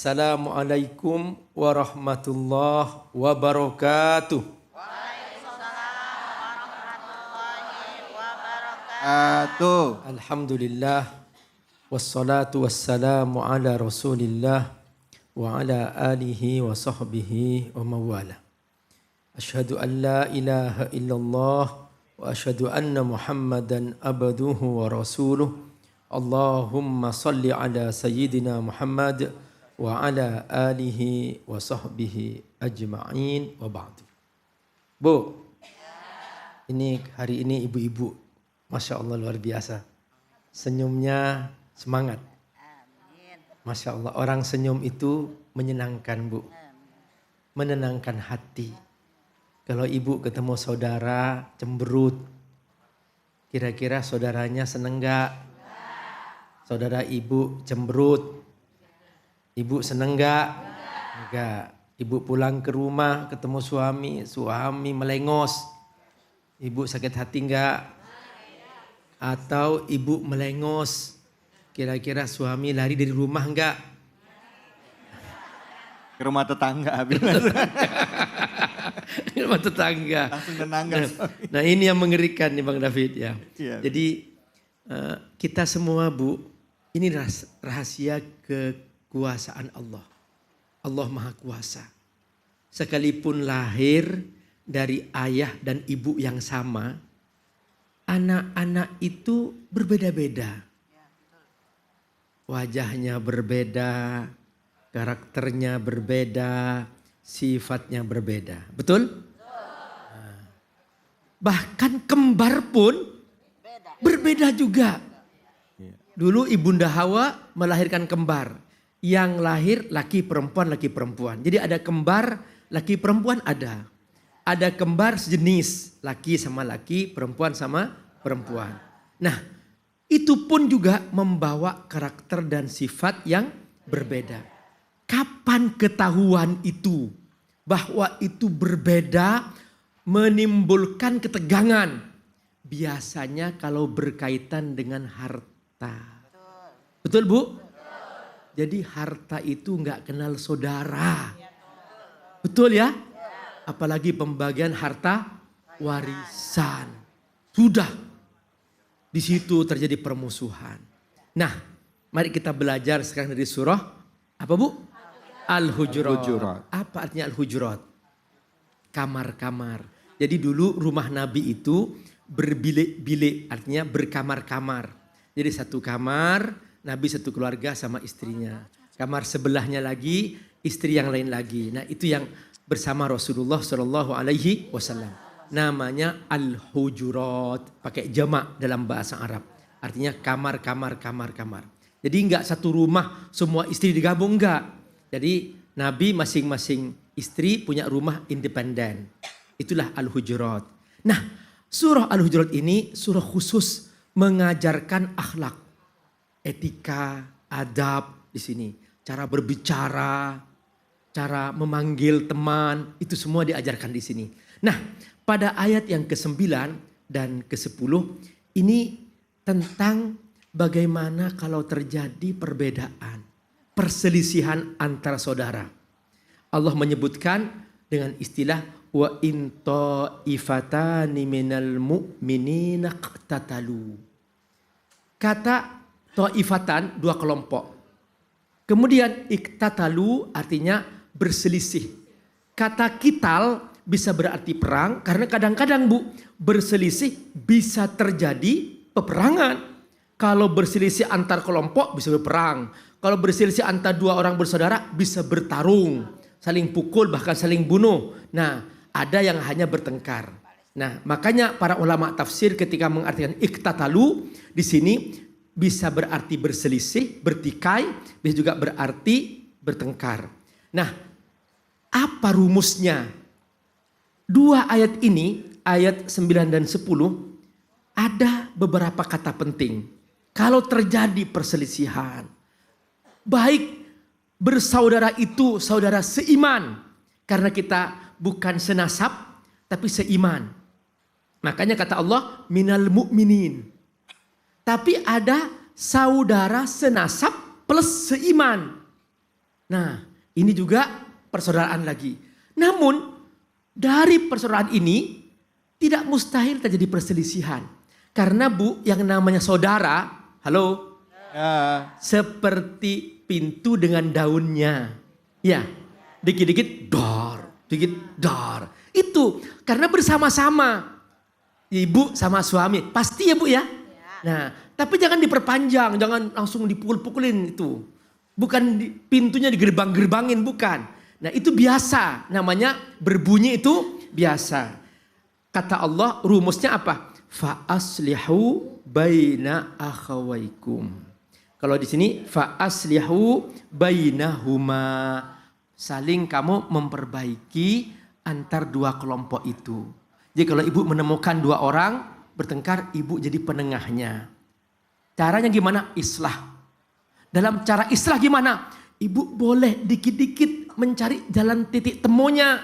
Assalamualaikum warahmatullahi wabarakatuh. Alhamdulillah wassalatu wassalamu ala Rasulillah wa ala alihi wa sahbihi wa mawala. Asyhadu an la ilaha illallah wa asyhadu anna Muhammadan abduhu wa rasuluh. Allahumma salli ala sayyidina Muhammad wa ala alihi wa sahbihi ajma'in wa ba'du. Bu, ini hari ini ibu-ibu, Masya Allah luar biasa. Senyumnya semangat. Masya Allah, orang senyum itu menyenangkan, Bu. Menenangkan hati. Kalau ibu ketemu saudara cemberut, kira-kira saudaranya seneng gak? Saudara ibu cemberut, ibu seneng gak? Enggak. Ibu pulang ke rumah ketemu suami melengos. Ibu sakit hati enggak? Atau ibu melengos, kira-kira suami lari dari rumah enggak? Ke rumah tetangga. Ke rumah tetangga. Langsung tenangga. Nah ini yang mengerikan nih Bang David ya. Iya. Jadi kita semua Bu, ini rahasia kekuasaan Allah. Allah Maha Kuasa. Sekalipun lahir dari ayah dan ibu yang sama, anak-anak itu berbeda-beda. Wajahnya berbeda, karakternya berbeda, sifatnya berbeda. Betul? Nah, bahkan kembar pun berbeda juga. Dulu Ibunda Hawa melahirkan kembar. Yang lahir laki perempuan. Jadi ada kembar laki perempuan ada. Ada kembar sejenis, laki sama laki, perempuan sama perempuan. Nah, itu pun juga membawa karakter dan sifat yang berbeda. Kapan ketahuan itu? Bahwa itu berbeda, menimbulkan ketegangan. Biasanya kalau berkaitan dengan harta. Betul Bu? Jadi harta itu nggak kenal saudara. Betul ya? Apalagi pembagian harta warisan. Sudah. Di situ terjadi permusuhan. Nah, mari kita belajar sekarang dari surah apa Bu? Al-Hujurat. Apa artinya Al-Hujurat? Kamar-kamar. Jadi dulu rumah Nabi itu berbilik-bilik, artinya berkamar-kamar. Jadi satu kamar, Nabi satu keluarga sama istrinya. Kamar sebelahnya lagi, istri yang lain lagi. Nah itu yang bersama Rasulullah SAW. Namanya Al-Hujurat. Pakai jamak dalam bahasa Arab. Artinya kamar. Jadi enggak satu rumah semua istri digabung, enggak. Jadi Nabi masing-masing istri punya rumah independen. Itulah Al-Hujurat. Nah surah Al-Hujurat ini surah khusus mengajarkan akhlak, etika, adab di sini. Cara berbicara, cara memanggil teman, itu semua diajarkan di sini. Nah, pada ayat yang ke-9 dan ke-10 ini tentang bagaimana kalau terjadi perbedaan, perselisihan antara saudara. Allah menyebutkan dengan istilah wa in ta'ifatani minal mu'minina qtatalu. Kata ta'ifatan dua kelompok. Kemudian iqtatalu artinya berselisih. Kata kital bisa berarti perang karena kadang-kadang Bu berselisih bisa terjadi peperangan. Kalau berselisih antar kelompok bisa berperang. Kalau berselisih antar dua orang bersaudara bisa bertarung, saling pukul bahkan saling bunuh. Nah, ada yang hanya bertengkar. Nah, makanya para ulama tafsir ketika mengartikan iqtatalu di sini bisa berarti berselisih, bertikai, bisa juga berarti bertengkar. Nah, apa rumusnya? Dua ayat ini, ayat 9 dan 10, ada beberapa kata penting. Kalau terjadi perselisihan, baik bersaudara itu saudara seiman, karena kita bukan senasab tapi seiman. Makanya kata Allah minal mu'minin. Tapi ada saudara senasab plus seiman. Nah, ini juga persaudaraan lagi. Namun dari persaudaraan ini tidak mustahil terjadi perselisihan. Karena Bu, yang namanya saudara, halo, Ya. seperti pintu dengan daunnya. Ya, dikit-dikit dor, dikit dor. Itu karena bersama-sama. Ibu sama suami, pasti ya Bu ya? Nah, tapi jangan diperpanjang, jangan langsung dipukul-pukulin itu. Bukan pintunya digerbang-gerbangin, bukan. Nah itu biasa, namanya berbunyi itu biasa. Kata Allah rumusnya apa? Fa'aslihu baina akhawaikum. Kalau di sini fa'aslihu bainahuma. Saling kamu memperbaiki antar dua kelompok itu. Jadi kalau ibu menemukan dua orang bertengkar, ibu jadi penengahnya. Caranya gimana? Islah. Dalam cara islah gimana? Ibu boleh dikit-dikit mencari jalan titik temunya.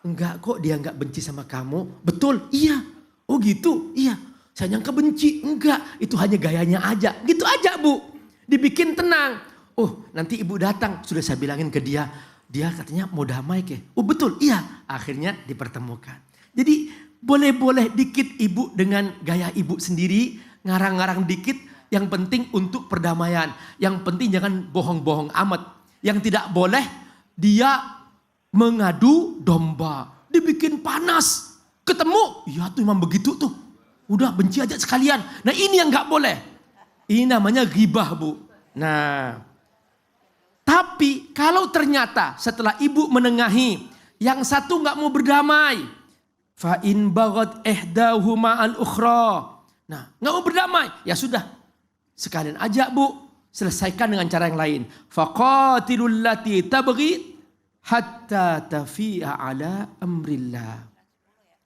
Enggak kok, dia enggak benci sama kamu. Betul? Iya. Oh gitu? Iya. Saya nyangka benci. Enggak, itu hanya gayanya aja. Gitu aja Bu. Dibikin tenang. Oh nanti ibu datang, sudah saya bilangin ke dia. Dia katanya mau damai ke. Oh betul? Iya. Akhirnya dipertemukan. Jadi boleh-boleh dikit ibu dengan gaya ibu sendiri. Ngarang-ngarang dikit. Yang penting untuk perdamaian. Yang penting jangan bohong-bohong amat. Yang tidak boleh dia mengadu domba. Dibikin panas. Ketemu. Ya tuh memang begitu tuh. Udah benci aja sekalian. Nah ini yang gak boleh. Ini namanya ghibah Bu. Nah. Tapi kalau ternyata setelah ibu menengahi. Yang satu gak mau berdamai. Fa in baghat ihdahuma al-ukhra. Nah gak mau berdamai. Ya sudah. Sekalian aja Bu, selesaikan dengan cara yang lain. Faqatilul lati tabghi hatta tafi'a ala amrillah.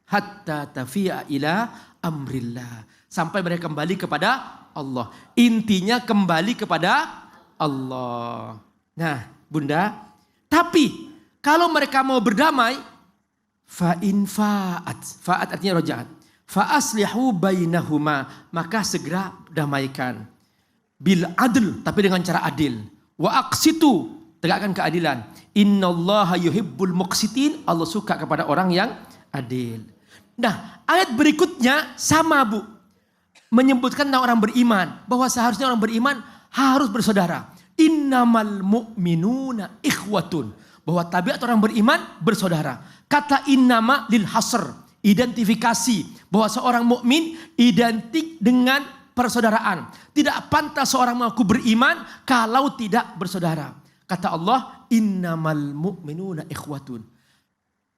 Hatta tafi'a ila amrillah. Sampai mereka kembali kepada Allah. Intinya kembali kepada Allah. Nah, Bunda, tapi kalau mereka mau berdamai, fa'in fa'at. Fa'at artinya rojaat. Fa'aslihu bainahuma. Maka segera damaikan. Bil adl, tapi dengan cara adil. Wa aqsitu, tegakkan keadilan. Innallaha yuhibbul muqsitin. Allah suka kepada orang yang adil. Nah, ayat berikutnya sama Bu. Menyebutkan tentang orang beriman. Bahwa seharusnya orang beriman harus bersaudara. Innamal mu'minuna ikhwatun. Bahwa tabiat orang beriman bersaudara. Kata innama lil hasr. Identifikasi. Bahwa seorang mukmin identik dengan persaudaraan. Tidak pantas seorang mengaku beriman kalau tidak bersaudara. Kata Allah, innamal mu'minuna ikhwatun.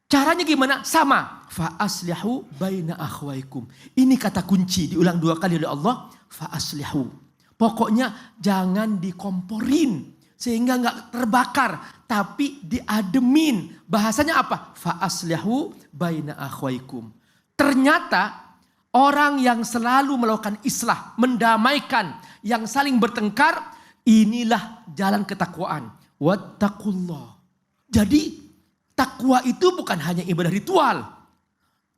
Caranya gimana? Sama. Fa'aslihu baina akhwaikum. Ini kata kunci, diulang 2 kali oleh Allah. Fa'aslihu. Pokoknya jangan dikomporin. Sehingga gak terbakar. Tapi diademin. Bahasanya apa? Fa'aslihu baina akhwaikum. Ternyata orang yang selalu melakukan islah, mendamaikan, yang saling bertengkar, inilah jalan ketakwaan. Wattaqullah. Jadi takwa itu bukan hanya ibadah ritual.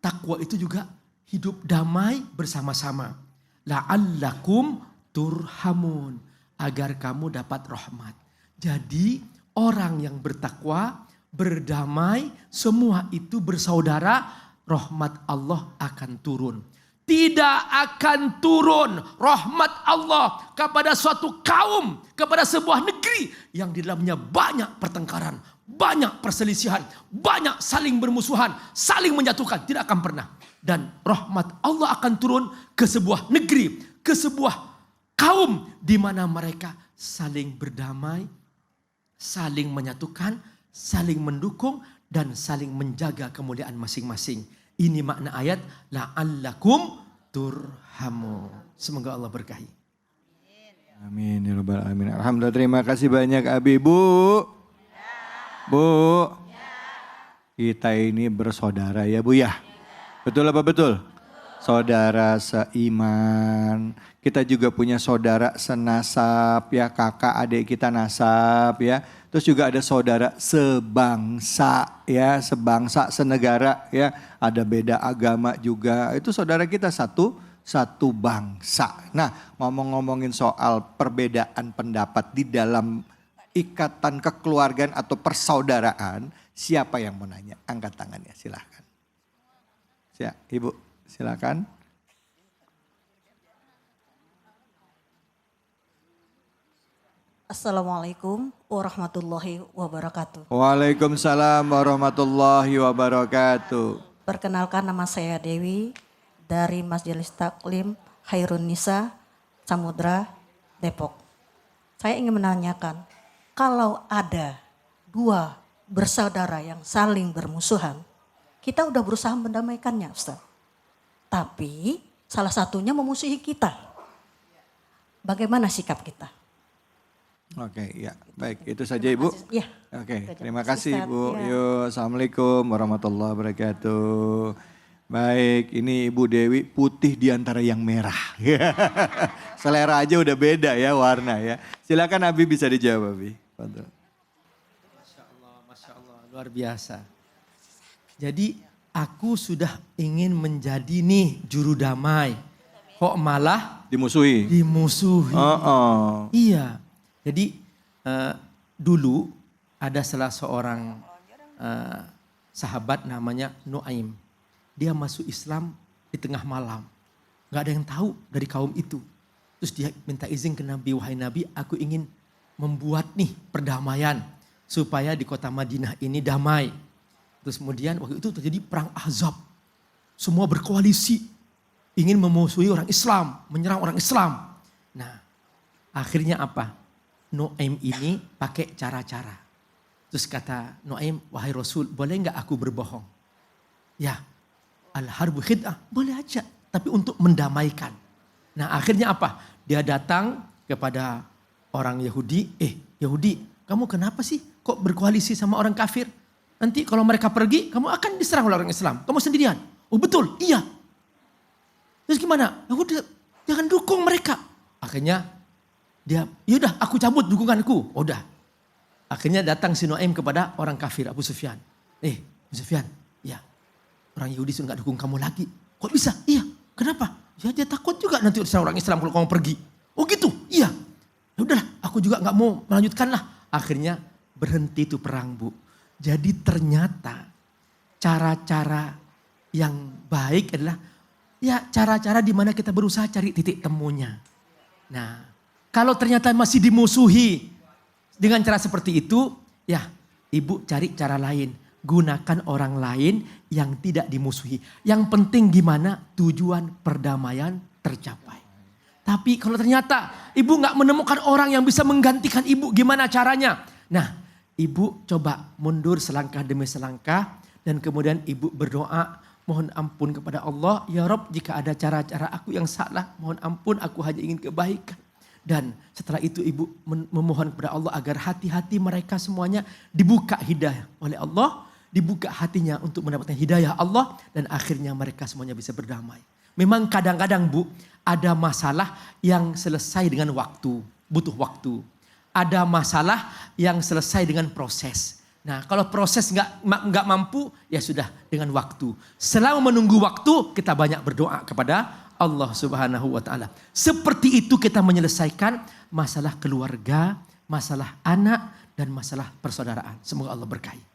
Takwa itu juga hidup damai bersama-sama. La'allakum turhamun. Agar kamu dapat rahmat. Jadi orang yang bertakwa, berdamai, semua itu bersaudara, rahmat Allah akan turun. Tidak akan turun rahmat Allah kepada suatu kaum, kepada sebuah negeri yang di dalamnya banyak pertengkaran, banyak perselisihan, banyak saling bermusuhan, saling menjatuhkan. Tidak akan pernah. Dan rahmat Allah akan turun ke sebuah negeri, ke sebuah kaum di mana mereka saling berdamai, saling menyatukan, saling mendukung, dan saling menjaga kemuliaan masing-masing. Ini makna ayat la'allakum turhamu. Semoga Allah berkahi. Amin ya rabbal alamin. Alhamdulillah, terima kasih banyak Abi. Bu. Bu. Kita ini bersaudara ya Bu ya. Betul apa betul? Saudara seiman. Kita juga punya saudara senasab ya, kakak adik kita nasab ya. Terus juga ada saudara sebangsa ya, sebangsa, senegara ya. Ada beda agama juga. Itu saudara kita satu bangsa. Nah, ngomong-ngomongin soal perbedaan pendapat di dalam ikatan kekeluargaan atau persaudaraan, siapa yang mau nanya? Angkat tangannya, silahkan. Ibu, silahkan. Assalamualaikum warahmatullahi wabarakatuh. Waalaikumsalam warahmatullahi wabarakatuh. Perkenalkan, nama saya Dewi dari Majelis Taklim Khairun Nisa, Samudra, Depok. Saya ingin menanyakan, kalau ada dua bersaudara yang saling bermusuhan, kita udah berusaha mendamaikannya, Ustaz. Tapi salah satunya memusuhi kita. Bagaimana sikap kita? Oke, ya baik, itu saja Ibu. Ya. Oke, terima kasih Ustaz, Ibu. ya. Yuk, Assalamualaikum warahmatullahi wabarakatuh. Baik, ini Ibu Dewi putih di antara yang merah. Selera aja udah beda ya warna ya. Silakan Abi bisa dijawab Abi. Masya Allah, luar biasa. Jadi aku sudah ingin menjadi nih juru damai. Kok malah Dimusuhi. dimusuhi. Oh. Iya. Jadi dulu ada salah seorang sahabat namanya Nuaim. Dia masuk Islam di tengah malam. Gak ada yang tahu dari kaum itu. Terus dia minta izin ke Nabi, wahai Nabi, aku ingin membuat nih perdamaian supaya di kota Madinah ini damai. Terus kemudian waktu itu terjadi perang Ahzab. Semua berkoalisi ingin memusuhi orang Islam, menyerang orang Islam. Nah, akhirnya apa? Nuaim ini pakai cara-cara. Terus kata Nuaim, wahai Rasul, boleh nggak aku berbohong? Ya, al-harbu khid'ah, boleh aja. Tapi untuk mendamaikan. Nah akhirnya apa? Dia datang kepada orang Yahudi. Yahudi, kamu kenapa sih kok berkoalisi sama orang kafir? Nanti kalau mereka pergi, kamu akan diserang oleh orang Islam. Kamu sendirian. Oh betul, iya. Terus gimana? Udah, jangan dukung mereka. Akhirnya dia, yaudah aku cabut dukunganku. Udah. Akhirnya datang si Nuaim kepada orang kafir Abu Sufyan. Abu Sufyan, ya orang Yahudi sudah gak dukung kamu lagi. Kok bisa? Iya. Kenapa? Ya dia takut juga nanti orang Islam kalau kamu pergi. Oh gitu? Iya. Ya udahlah, aku juga gak mau melanjutkan lah. Akhirnya berhenti itu perang Bu. Jadi ternyata cara-cara yang baik adalah ya cara-cara di mana kita berusaha cari titik temunya. Nah, kalau ternyata masih dimusuhi dengan cara seperti itu, ya Ibu cari cara lain. Gunakan orang lain yang tidak dimusuhi. Yang penting gimana tujuan perdamaian tercapai. Tapi kalau ternyata Ibu gak menemukan orang yang bisa menggantikan Ibu, gimana caranya? Nah, Ibu coba mundur selangkah demi selangkah. Dan kemudian Ibu berdoa, mohon ampun kepada Allah. Ya Rob, jika ada cara-cara aku yang salah, mohon ampun, aku hanya ingin kebaikan. Dan setelah itu Ibu memohon kepada Allah agar hati-hati mereka semuanya dibuka hidayah oleh Allah. Dibuka hatinya untuk mendapatkan hidayah Allah. Dan akhirnya mereka semuanya bisa berdamai. Memang kadang-kadang Bu, ada masalah yang selesai dengan waktu. Butuh waktu. Ada masalah yang selesai dengan proses. Nah kalau proses nggak mampu, ya sudah dengan waktu. Selama menunggu waktu, kita banyak berdoa kepada Allah Subhanahu wa ta'ala. Seperti itu kita menyelesaikan masalah keluarga, masalah anak, dan masalah persaudaraan. Semoga Allah berkahi.